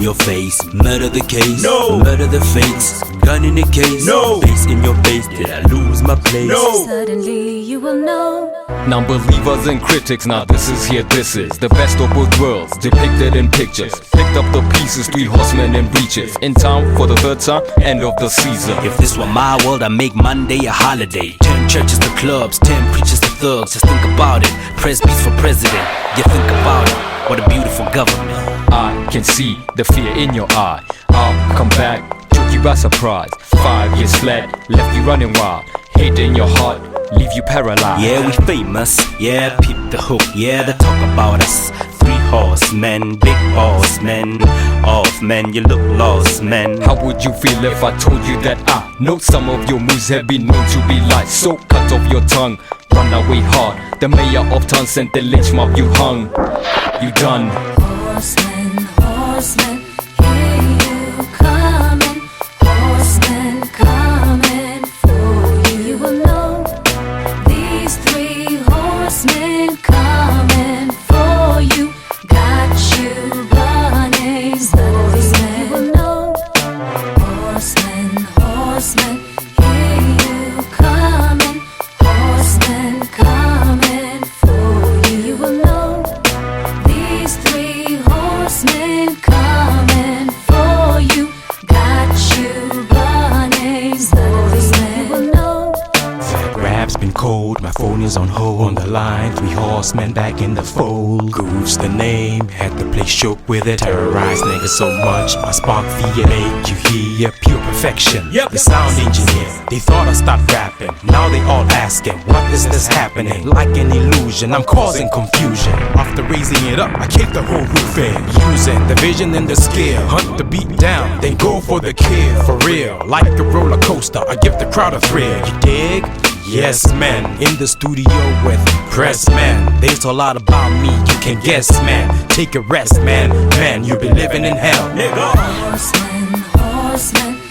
your face, murder the case, no. Murder the fakes, gun in the case, no. Face in your face, did I lose my place? No. Suddenly you will know. Non-believers and critics, now this is the best of both worlds, depicted in pictures. Picked up the pieces, 3 horsemen in breeches. In town for the 3rd time, end of the season. If this were my world, I'd make Monday a holiday. 10 churches to clubs, 10 preachers to thugs. Just think about it, press beats for president. You think about it, what a beautiful government. I can see the fear in your eye. I'll come back, took you by surprise. 5 years fled, left you running wild. Hate in your heart, leave you paralyzed. Yeah, we famous, yeah, peep the hook, yeah, they talk about us. 3 horsemen, big boss men, off men, you look lost, man. How would you feel if I told you that I know some of your moves have been known to be light? So cut off your tongue, run away hard. The mayor of town sent the lynch mob, you hung, you done. Horsemen, horsemen, hear you coming. Horsemen coming for you. You will know these 3 horsemen coming for you. Got you running. Suddenly you will know. Horsemen, horsemen, hear you coming. Horsemen coming for you. You will know these 3 horsemen coming for you. Got you running. Suddenly you will know. Rap's been cold, my phone is on hold. On the line, 3 horsemen back in the fold. Goof's the name, had the place shook with it. Terrorized niggas so much, my spark fear make you hear pure perfection. The sound engineer, they thought I stopped rapping. Now they all asking, what is this happening? Like an illusion, I'm causing confusion. After raising it up, I kick the whole roof in. Using the vision and the skill, hunt the beat down, then go for the kill. For real, like a roller coaster, I give the crowd a thrill. You dig? Yes, man, in the studio with press man. There's a lot about me, you can guess, man. Take a rest, man, man, you be living in hell, nigga. Horsemen, horsemen,